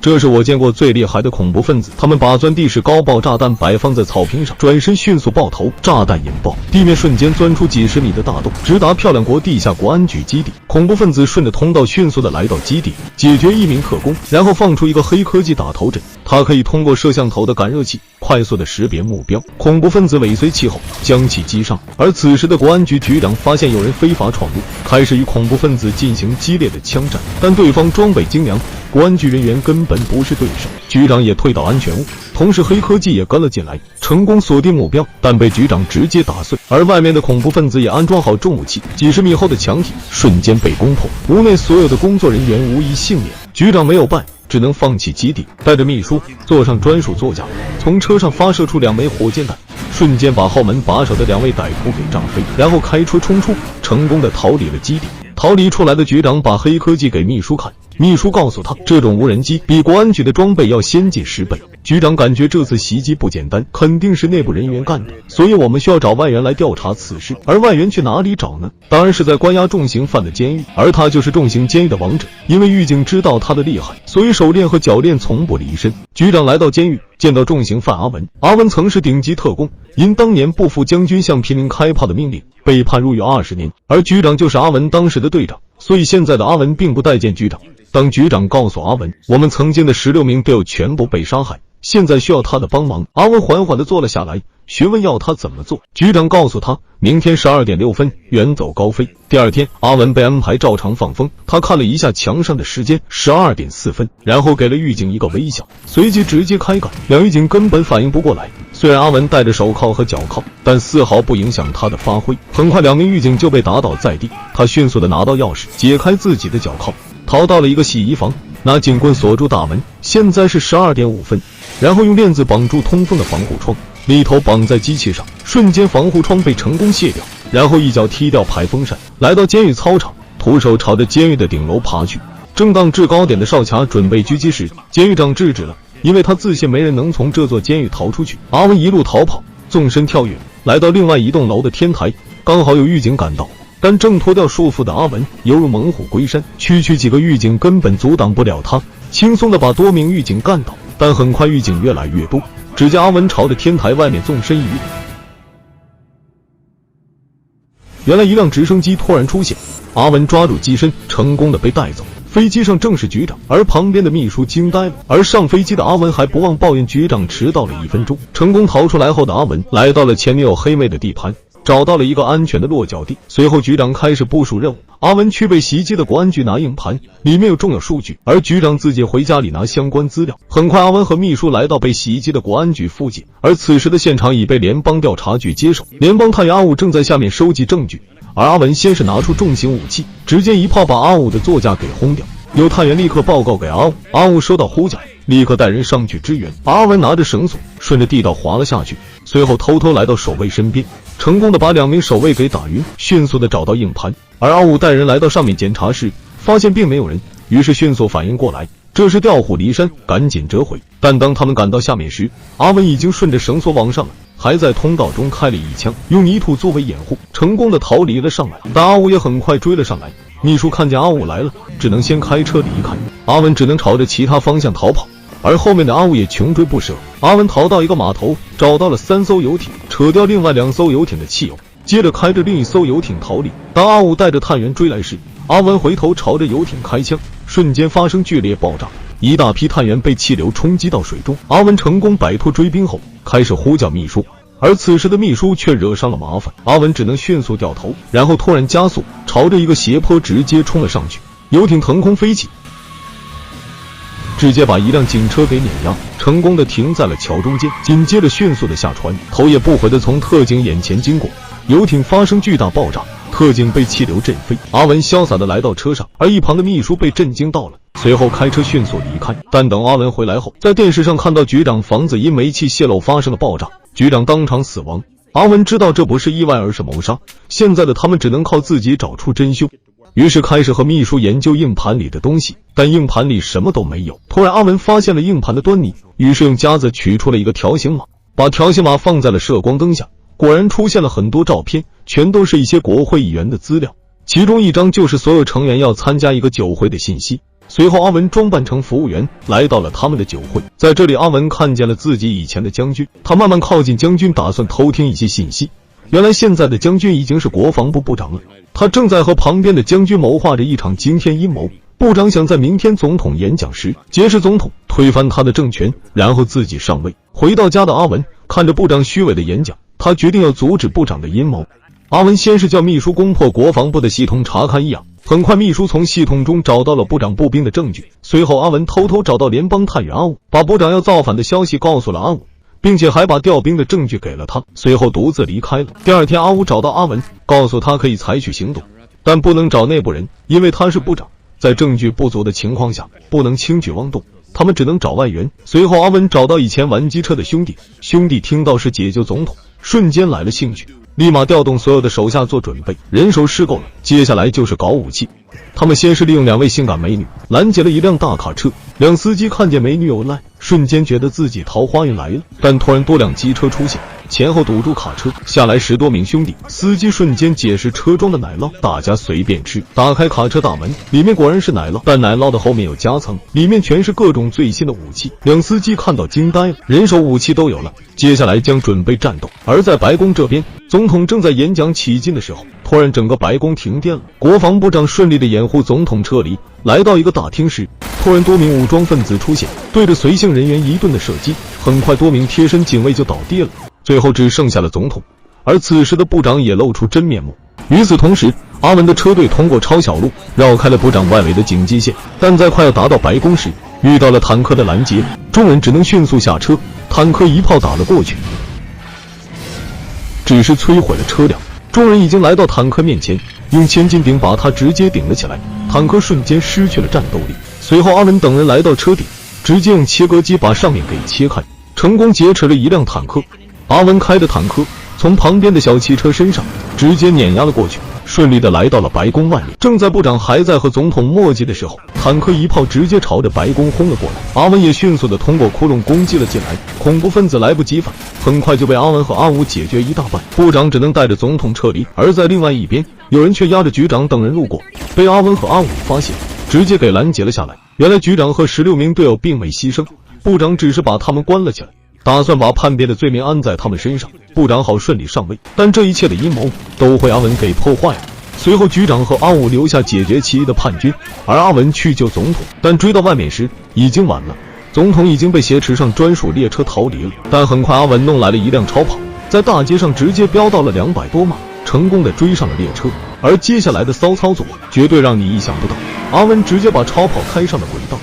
这是我见过最厉害的恐怖分子，他们把钻地式高爆炸弹摆放在草坪上，转身迅速爆头，炸弹引爆，地面瞬间钻出几十米的大洞，直达漂亮国地下国安局基地。恐怖分子顺着通道迅速的来到基地，解决一名特工，然后放出一个黑科技打头阵，它可以通过摄像头的感热器快速的识别目标。恐怖分子尾随其后，将其击伤。而此时的国安局局长发现有人非法闯入，开始与恐怖分子进行激烈的枪战，但对方装备精良，国安局人员根本不是对手，局长也退到安全屋，同时黑科技也跟了进来，成功锁定目标，但被局长直接打碎。而外面的恐怖分子也安装好重武器，几十米后的墙体瞬间被攻破，屋内所有的工作人员无一幸免。局长没有办，只能放弃基地，带着秘书坐上专属座驾，从车上发射出2枚火箭弹，瞬间把后门把守的2位歹徒给炸飞，然后开车冲出，成功的逃离了基地。逃离出来的局长把黑科技给秘书看，秘书告诉他，这种无人机比国安局的装备要先进10倍。局长感觉这次袭击不简单，肯定是内部人员干的，所以我们需要找外援来调查此事。而外援去哪里找呢？当然是在关押重刑犯的监狱，而他就是重刑监狱的王者。因为狱警知道他的厉害，所以手链和脚链从不离身。局长来到监狱，见到重刑犯阿文。阿文曾是顶级特工，因当年不服将军向平民开炮的命令，被判入狱20年。而局长就是阿文当时的队长，所以现在的阿文并不待见局长。当局长告诉阿文，我们曾经的16名队友全部被杀害，现在需要他的帮忙。阿文缓缓地坐了下来，询问要他怎么做。局长告诉他，明天12点6分远走高飞。第二天，阿文被安排照常放风。他看了一下墙上的时间，12点4分，然后给了狱警一个微笑，随即直接开干。两狱警根本反应不过来。虽然阿文戴着手铐和脚铐，但丝毫不影响他的发挥。很快2名狱警就被打倒在地，他迅速地拿到钥匙，解开自己的脚铐，逃到了一个洗衣房，拿警棍锁住大门。现在是12点5分，然后用链子绑住通风的防护窗，里头绑在机器上，瞬间防护窗被成功卸掉，然后一脚踢掉排风扇，来到监狱操场，徒手朝着监狱的顶楼爬去。正当制高点的哨卡准备狙击时，监狱长制止了，因为他自信没人能从这座监狱逃出去。阿文一路逃跑，纵身跳跃，来到另外一栋楼的天台，刚好有狱警赶到。但正脱掉束缚的阿文犹如猛虎归山，区区几个狱警根本阻挡不了他，轻松地把多名狱警干倒。但很快狱警越来越多，只见阿文朝着天台外面纵身一跃。原来一辆直升机突然出现，阿文抓住机身，成功的被带走。飞机上正是局长，而旁边的秘书惊呆了。而上飞机的阿文还不忘抱怨局长迟到了1分钟。成功逃出来后的阿文来到了前女友黑妹的地盘，找到了一个安全的落脚地。随后局长开始部署任务，阿文去被袭击的国安局拿硬盘，里面有重要数据，而局长自己回家里拿相关资料。很快阿文和秘书来到被袭击的国安局附近，而此时的现场已被联邦调查局接手，联邦探员阿武正在下面收集证据。而阿文先是拿出重型武器，直接一炮把阿武的座驾给轰掉。有探员立刻报告给阿武，阿武收到呼叫，立刻带人上去支援。阿文拿着绳索顺着地道滑了下去，随后偷偷来到守卫身边，成功的把2名守卫给打晕，迅速的找到硬盘。而阿武带人来到上面检查时，发现并没有人，于是迅速反应过来，这是调虎离山，赶紧折回。但当他们赶到下面时，阿文已经顺着绳索往上了，还在通道中开了一枪，用泥土作为掩护，成功的逃离了上来。但阿武也很快追了上来。秘书看见阿武来了，只能先开车离开，阿文只能朝着其他方向逃跑，而后面的阿武也穷追不舍。阿文逃到一个码头，找到了3艘游艇，扯掉另外2艘游艇的汽油，接着开着另一艘游艇逃离。当阿武带着探员追来时，阿文回头朝着游艇开枪，瞬间发生剧烈爆炸，一大批探员被气流冲击到水中。阿文成功摆脱追兵后，开始呼叫秘书，而此时的秘书却惹上了麻烦，阿文只能迅速掉头，然后突然加速，朝着一个斜坡直接冲了上去。游艇腾空飞起，直接把一辆警车给碾压，成功的停在了桥中间，紧接着迅速的下船，头也不回的从特警眼前经过。游艇发生巨大爆炸，特警被气流震飞。阿文潇洒的来到车上，而一旁的秘书被震惊到了，随后开车迅速离开。但等阿文回来后，在电视上看到局长房子因煤气泄漏发生了爆炸，局长当场死亡。阿文知道这不是意外而是谋杀，现在的他们只能靠自己找出真凶，于是开始和秘书研究硬盘里的东西，但硬盘里什么都没有。突然阿文发现了硬盘的端倪，于是用夹子取出了一个条形码，把条形码放在了射光灯下，果然出现了很多照片，全都是一些国会议员的资料，其中一张就是所有成员要参加一个酒会的信息。随后阿文装扮成服务员来到了他们的酒会，在这里阿文看见了自己以前的将军，他慢慢靠近将军，打算偷听一些信息。原来现在的将军已经是国防部部长了，他正在和旁边的将军谋划着一场惊天阴谋。部长想在明天总统演讲时结识总统，推翻他的政权，然后自己上位。回到家的阿文看着部长虚伪的演讲，他决定要阻止部长的阴谋。阿文先是叫秘书攻破国防部的系统查看异样，很快秘书从系统中找到了部长步兵的证据。随后阿文偷偷找到联邦探员阿武，把部长要造反的消息告诉了阿武，并且还把调兵的证据给了他，随后独自离开了。第二天阿武找到阿文，告诉他可以采取行动，但不能找内部人，因为他是部长，在证据不足的情况下不能轻举妄动，他们只能找外援。随后阿文找到以前玩机车的兄弟，兄弟听到是解救总统，瞬间来了兴趣，立马调动所有的手下做准备，人手是够了，接下来就是搞武器。他们先是利用2位性感美女拦截了一辆大卡车，两司机看见美女有赖，瞬间觉得自己桃花运来了，但突然多辆机车出现，前后堵住卡车，下来10多名兄弟，司机瞬间解释车装的奶酪，大家随便吃。打开卡车大门，里面果然是奶酪，但奶酪的后面有夹层，里面全是各种最新的武器。两司机看到惊呆了，人手武器都有了，接下来将准备战斗。而在白宫这边，总统正在演讲起劲的时候，突然整个白宫停电了，国防部长顺利的掩护总统撤离。来到一个大厅时，突然多名武装分子出现，对着随行人员一顿的射击，很快多名贴身警卫就倒地了，最后只剩下了总统。而此时的部长也露出真面目。与此同时，阿文的车队通过抄小路绕开了部长外围的警戒线，但在快要达到白宫时，遇到了坦克的拦截，众人只能迅速下车，坦克一炮打了过去，只是摧毁了车辆。众人已经来到坦克面前，用千斤顶把它直接顶了起来，坦克瞬间失去了战斗力。随后阿文等人来到车顶，直接用切割机把上面给切开，成功劫持了一辆坦克。阿文开的坦克从旁边的小汽车身上直接碾压了过去，顺利的来到了白宫外面。正在部长还在和总统磨叽的时候，坦克一炮直接朝着白宫轰了过来，阿文也迅速的通过窟窿攻击了进来，恐怖分子来不及反，很快就被阿文和阿武解决一大半，部长只能带着总统撤离。而在另外一边，有人却押着局长等人路过，被阿文和阿武发现，直接给拦截了下来。原来局长和16名队友并未牺牲，部长只是把他们关了起来，打算把叛变的罪名安在他们身上，部长好顺利上位。但这一切的阴谋都被阿文给破坏了。随后局长和阿武留下解决其余的叛军，而阿文去救总统，但追到外面时已经晚了，总统已经被挟持上专属列车逃离了。但很快阿文弄来了一辆超跑，在大街上直接飙到了200多码，成功的追上了列车。而接下来的骚操作绝对让你意想不到，阿文直接把超跑开上了轨道，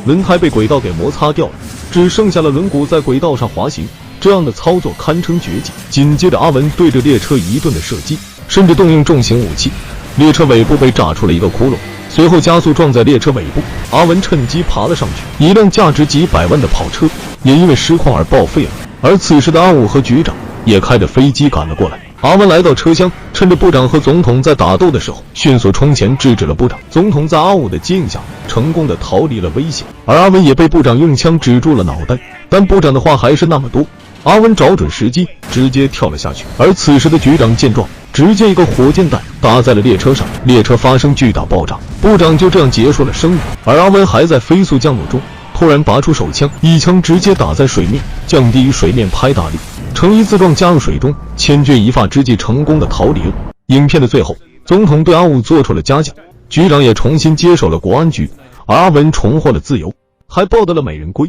轮胎被轨道给摩擦掉了，只剩下了轮毂在轨道上滑行，这样的操作堪称绝技。紧接着阿文对着列车一顿的射击，甚至动用重型武器，列车尾部被炸出了一个窟窿，随后加速撞在列车尾部，阿文趁机爬了上去，一辆价值几百万的跑车也因为失控而报废了。而此时的阿武和局长也开着飞机赶了过来，阿文来到车厢，趁着部长和总统在打斗的时候，迅速冲前制止了部长。总统在阿武的接应下，成功的逃离了危险，而阿文也被部长用枪指住了脑袋。但部长的话还是那么多，阿文找准时机，直接跳了下去。而此时的局长见状，直接一个火箭弹打在了列车上，列车发生巨大爆炸，部长就这样结束了生命。而阿文还在飞速降落中，突然拔出手枪，一枪直接打在水面，降低于水面拍打力，呈一字状加入水中，千钧一发之际成功的逃离了。影片的最后，总统对阿武做出了嘉奖，局长也重新接手了国安局，而阿文重获了自由，还抱得了美人归。